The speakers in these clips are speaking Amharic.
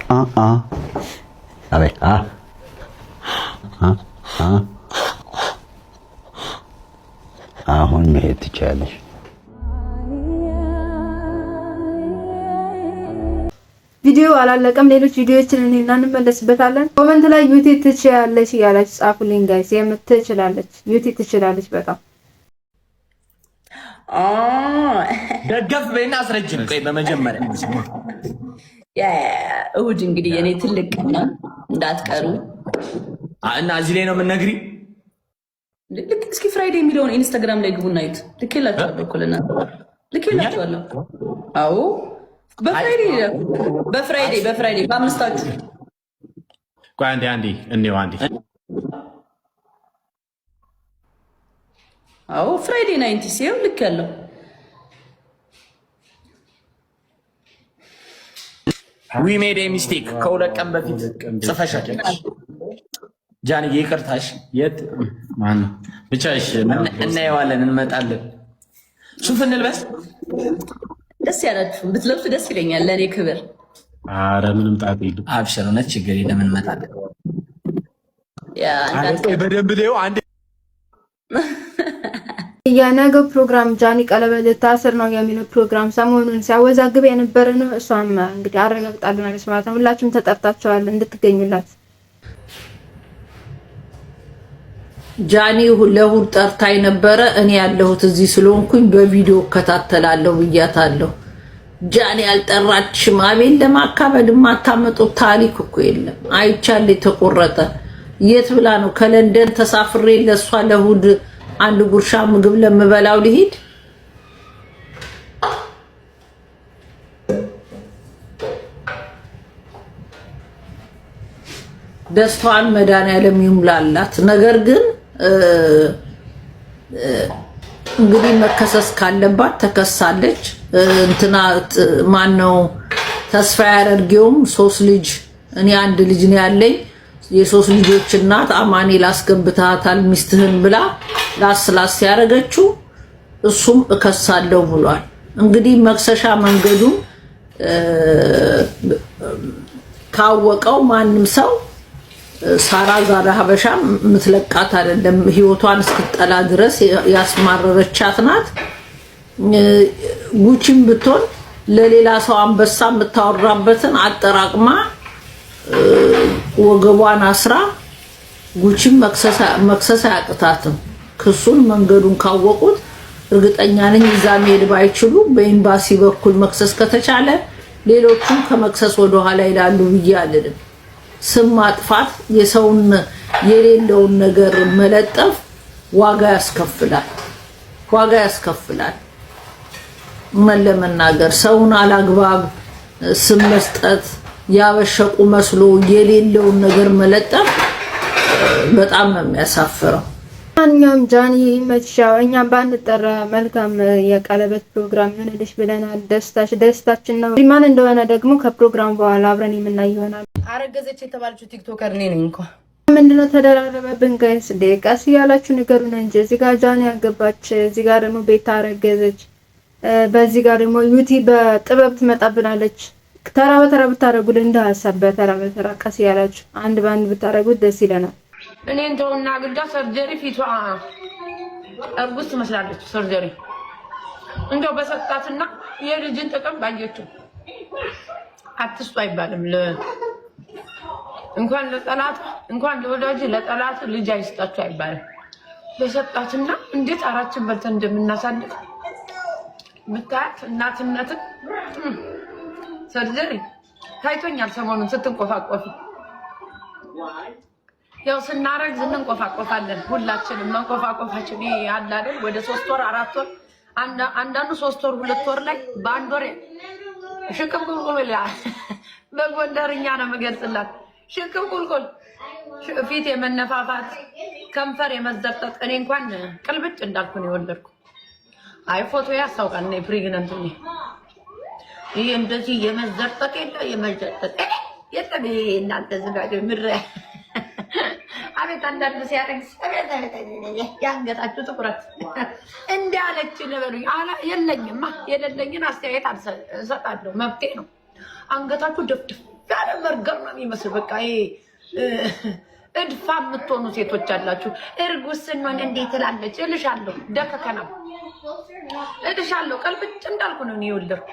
አቤት አሁን መሄድ ትችያለሽ። ቪዲዮ አላለቀም። ሌሎች ቪዲዮዎችን እኔና እንመለስበታለን። ኮሜንት ላይ ዩቲ ትችያለሽ እያላችሁ ጻፉልኝ ጋይስ። የምትችላለች ዩቲ ትችላለች በጣም ደገፍ በይና አስረጅን። ቆይ በመጀመሪያ እሑድ እንግዲህ የኔ ትልቅ ነው እንዳትቀሩ እና እዚህ ላይ ነው የምንነግሪ። ልክ እስኪ ፍራይዴ የሚለውን ኢንስታግራም ላይ ግቡና እዩት። ልኬላችኋለሁ እኮ ለእናንተ ልኬላችኋለሁ። አዎ በፍራይዴ በአምስታችሁ። ቆይ አንዴ እንየው አንዴ። አዎ ፍራይዴ 90 ሲው ልክ ያለው ዊ ሜድ ኤ ሚስቴክ ከሁለት ቀን በፊት ጽፈሻል። ጃንዬ ይቅርታሽ። የት ማን ብቻሽ እናየዋለን፣ እንመጣለን። ሱፍ እንልበስ። ደስ ያላችሁ ብትለብሱ ደስ ይለኛል፣ ለእኔ ክብር። አረ ምንም ጣጣ የለም። አብሽር፣ እውነት ችግር የለም፣ እንመጣለን። በደንብ ሊው አንዴ የነገው ፕሮግራም ጃኒ ቀለበት ልታስር ነው የሚለው ፕሮግራም ሰሞኑን ሲያወዛግብ የነበረ ነው። እሷም እንግዲህ አረጋግጣለች ማለት ነው። ሁላችሁም ተጠርጣችኋል እንድትገኙላት። ጃኒ ለእሑድ ጠርታኝ ነበረ። እኔ ያለሁት እዚህ ስለሆንኩኝ በቪዲዮ እከታተላለሁ ብያታለሁ። ጃኒ አልጠራችም። አቤል ለማካበድ የማታመጡት ታሪክ እኮ የለም። አይቻል የተቆረጠ የት ብላ ነው ከለንደን ተሳፍሬ ለእሷ ለእሑድ አንድ ጉርሻ ምግብ ለምበላው ልሂድ? ደስታዋን መድኃኒዓለም ይሙላላት። ነገር ግን እንግዲህ መከሰስ ካለባት ተከሳለች። እንትና ማነው ተስፋ ያደርገውም 3 ልጅ እኔ 1 ልጅ ነው ያለኝ። የ3 ልጆች እናት አማኑኤል አስገብታታል ሚስትህን ብላ ላስላስ ያደረገችው እሱም እከሳለሁ ብሏል። እንግዲህ መክሰሻ መንገዱን ካወቀው ማንም ሰው ሳራ ዛሬ ሀበሻ ምትለቃት አይደለም። ህይወቷን እስክጠላ ድረስ ያስማረረቻት ናት። ጉቺም ብትሆን ለሌላ ሰው አንበሳ የምታወራበትን አጠራቅማ ወገቧን አስራ ጉቺም መክሰስ አያቅታትም። ክሱን መንገዱን ካወቁት እርግጠኛ ነኝ እዛ መሄድ ባይችሉ በኤምባሲ በኩል መክሰስ ከተቻለ ሌሎቹም ከመክሰስ ወደ ኋላ ይላሉ ብዬ አልልም። ስም ማጥፋት የሰውን የሌለውን ነገር መለጠፍ ዋጋ ያስከፍላል። ለመናገር ሰውን አላግባብ ስም መስጠት ያበሸቁ መስሎ የሌለውን ነገር መለጠፍ በጣም ነው የሚያሳፍረው። ማንኛውም ጃኒ መቻው እኛም ባንጠራ መልካም የቀለበት ፕሮግራም ይሆንልሽ ብለናል። ደስታችን ነው። ማን እንደሆነ ደግሞ ከፕሮግራም በኋላ አብረን የምናይ ይሆናል። አረገዘች የተባለችው ቲክቶከር እኔ ነኝ እንኳን ምንድነው ተደራረበብን ጋይስ? ደቂቃስ እያላችሁ ንገሩን እንጂ እዚህ ጋር ጃኒ ያገባች፣ እዚህ ጋር ደግሞ ቤታ አረገዘች፣ በዚህ ጋር ደግሞ ዩቲ በጥበብ ትመጣብናለች። ተራ በተራ ብታረጉልን እንደ ሀሳብ በተራ በተራ ቀስ እያላችሁ አንድ ባንድ ብታረጉት ደስ ይለናል። እኔ እንደውና ግዳ ሰርጀሪ ፊቷ እርጉዝ ትመስላለች። ሰርጀሪ እንደው በሰጣትና የልጅን ጥቅም ባየችው አትስጡ አይባልም። እንኳን ለጠላት እንኳን ለወዳጅ ለጠላት ልጅ አይስጣችሁ አይባልም። በሰጣትና እንዴት አራችን በልተን እንደምናሳድግ ብታያት እናትነትን ሰርጀሪ ታይቶኛል። ሰሞኑን ስትንቆፋቆፊ ያው ስናረግዝ እንቆፋቆፋለን ሁላችንም። መንቆፋቆፋችን ያለ አይደል ወደ 3 ወር 4 ወር አንዳንዱ 3 ወር 2 ወር ላይ በአንድ ወር ሽቅብ ቁልቁል ይላል። በጎንደርኛ ነው የምገልጽላት። ሽቅብ ቁልቁል ፊት የመነፋፋት ከንፈር የመዘርጠጥ። እኔ እንኳን ቅልብጭ እንዳልኩ ነው የወለድኩ። አይ ፎቶ ያስታውቃል። እኔ ፕሬግናንት ነኝ። ይሄ እንደዚህ የመዘርጠጥ የመዘርጠጥ የለም። እናንተ ዝጋጅ ምድረ አቤት አንዳንድ ሲያረግዝ ያንገታችሁ ትኩረት እንዳለች ነበሩኝ። የለኝማ የሌለኝን አስተያየት እሰጣለሁ፣ መብቴ ነው። አንገታችሁ ድፍድፍ ያለ መርገር ነው የሚመስል። በቃ ይሄ እድፋ የምትሆኑ ሴቶች አላችሁ። እርጉዝ ስንሆን እንዴት ትላለች እልሻለሁ። ደከከና እልሻለሁ። ቀልብጭ እንዳልኩ ነው የወለድኩ።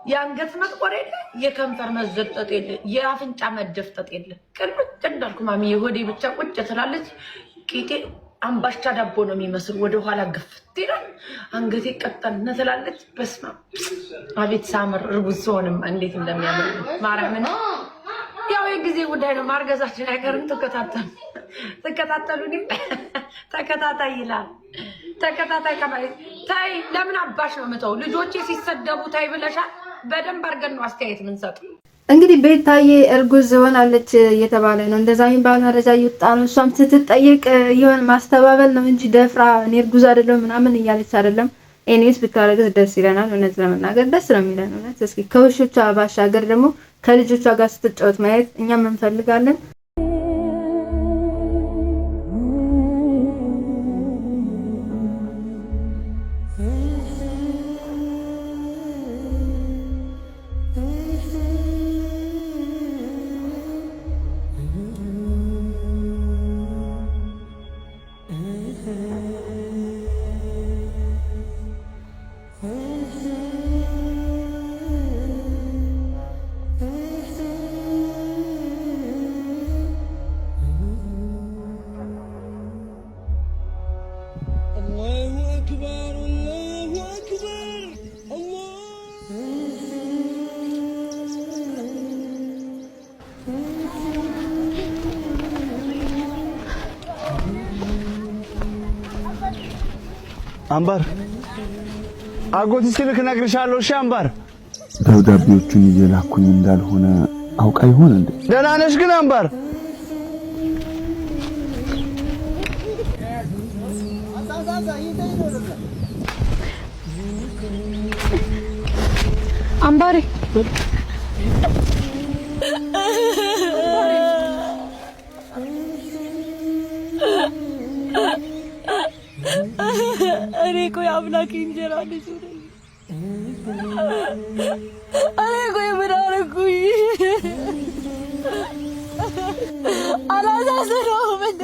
የአንገት መጥቆር የለ፣ የከንፈር መዘጠጥ የለ፣ የአፍንጫ መደፍጠጥ የለ። ቀልብጭ እንዳልኩ ማሚ የሆዴ ብቻ ቁጭ ትላለች። ቂጤ አምባሻ ዳቦ ነው የሚመስል። ወደ ኋላ ግፍት ይላል። አንገቴ ቀጠን ትላለች። በስመ አብ አቤት ሳምር። እርጉዝ ስሆንም እንዴት እንደሚያምር ማርያምን። ያው የጊዜ ጉዳይ ነው። ማርገዛችን አይቀርም። ተከታተሉኝ። ተከታታይ ይላል። ተከታታይ ታይ። ለምን አባሽ ነው የምተው? ልጆቼ ሲሰደቡ ታይ ብለሻል። በደንብ አድርገን ነው አስተያየት የምንሰጥ። እንግዲህ ቤታዬ እርጉዝ ሆናለች እየተባለ ነው። እንደዛ የሚባል መረጃ እየወጣ ነው። እሷም ስትጠየቅ ይሆን ማስተባበል ነው እንጂ ደፍራ እኔ እርጉዝ አይደለም ምናምን እያለች አይደለም። ኤኒዌይስ ብታረግዝ ደስ ይለናል። እውነት ለመናገር ደስ ነው የሚለን። እውነት እስኪ ከውሾቿ ባሻገር ደግሞ ከልጆቿ ጋር ስትጫወት ማየት እኛም እንፈልጋለን። አምባር አጎት ሲልክ ነግርሻለሁ። እሺ አምባር ደብዳቤዎቹን እየላኩኝ እንዳልሆነ አውቃ ይሆን እንዴ? ደህና ነሽ ግን አምባር? አምባሬ እኔ እኮ የአምላክ እንጀራ ልጅ ነኝ። እኔ እኮ ምን አደረኩኝ? አላሳዝነውም እንዴ?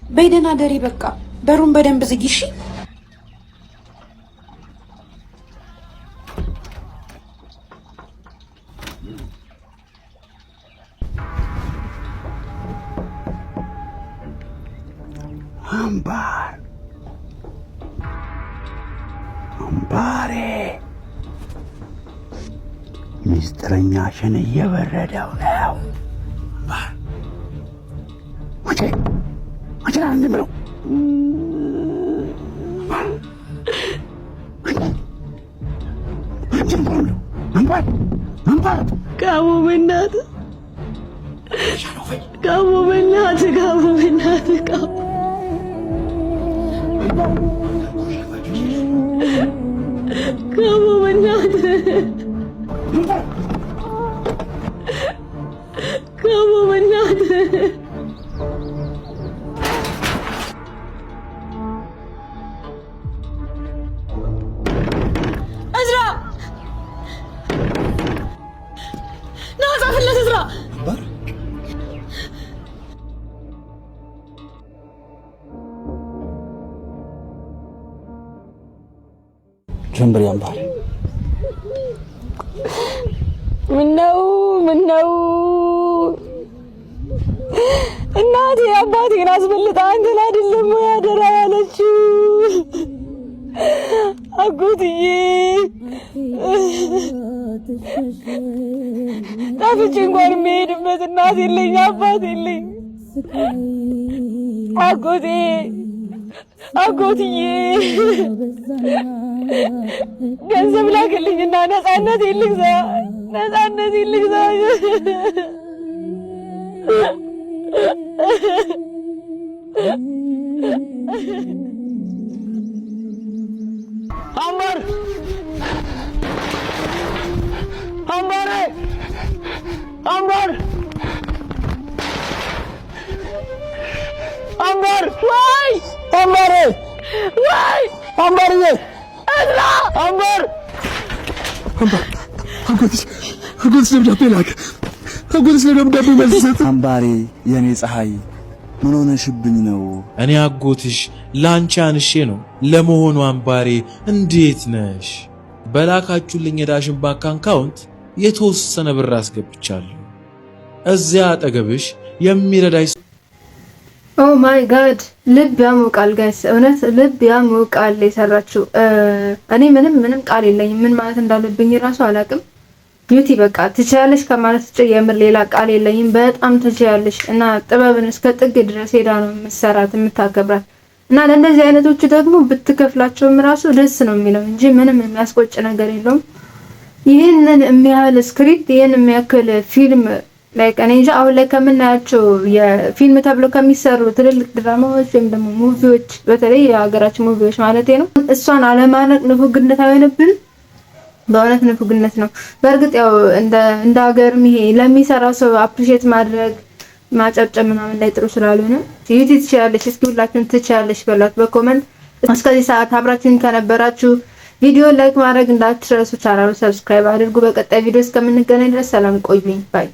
በይደና ደሪ በቃ በሩን በደንብ ዝጊ እሺ። አምባር አምባሬ ሚስጥረኛሽን እየበረደው ነው። ወጪ አንቺ ብለው ጋሞ በእናትህ ጋሞ በእናትህ ጋሞ በእናትህ ጋሞ ጋሞ በእናትህ ጋሞ በእናትህ ጀምበር ያምባል ምነው እናቴ አባቴን አስበልጣ አንተን አይደለም ወይ አደራ ያለችው? አጎትዬ ጠፍቼ እንኳን የምሄድበት እናት የለኝ አባት የለኝ። አጎትዬ ገንዘብ ላክልኝና ነፃነት ይልግዛ አምባር አምባር አምባር ወይ አምባር ወይ አምባር እዝራ አምባር አጎትሽ ደብዳቤ ላከ። አጎትሽ ደብዳቤ መልስ ሰጠ። አምባሬ የኔ ፀሐይ ምን ሆነሽብኝ ነው? እኔ አጎትሽ ላንቺ አንሼ ነው። ለመሆኑ አምባሬ እንዴት ነሽ? በላካችሁልኝ የዳሽን ባንክ አካውንት የተወሰነ ብር አስገብቻለሁ። እዚያ አጠገብሽ የሚረዳሽ። ኦ ማይ ጋድ ልብ ያሞቃል ጋይስ፣ እውነት ልብ ያሞቃል የሰራችው። እኔ ምንም ቃል የለኝም፣ ምን ማለት እንዳለብኝ ራሱ አላቅም። ቢዩቲ በቃ ትችያለሽ ከማለት ውጭ የምር ሌላ ቃል የለኝም። በጣም ትችያለሽ እና ጥበብን እስከ ጥግ ድረስ ሄዳ ነው የምትሰራት የምታከብራት። እና ለእንደዚህ አይነቶቹ ደግሞ ብትከፍላቸውም ራሱ ደስ ነው የሚለው እንጂ ምንም የሚያስቆጭ ነገር የለውም። ይህንን የሚያህል ስክሪፕት ይህን የሚያክል ፊልም ላይክ እኔ እንጃ አሁን ላይ ከምናያቸው የፊልም ተብሎ ከሚሰሩ ትልልቅ ድራማዎች ወይም ደግሞ ሙቪዎች በተለይ የሀገራችን ሙቪዎች ማለት ነው እሷን አለማነቅ ንፉግነት አይሆንብንም። በእውነት ንፉግነት ነው። በእርግጥ ያው እንደ ሀገርም ይሄ ለሚሰራ ሰው አፕሪሼት ማድረግ ማጨብጨብ ምናምን ላይ ጥሩ ስላልሆነ ዩቲ ትችላለሽ፣ እስኪ ሁላችሁም ትችላለሽ በሏት በኮመንት። እስከዚህ ሰዓት አብራችሁን ከነበራችሁ ቪዲዮ ላይክ ማድረግ እንዳትረሱ፣ ቻናሉን ሰብስክራይብ አድርጉ። በቀጣይ ቪዲዮ እስከምንገናኝ ድረስ ሰላም ቆዩኝ ባይ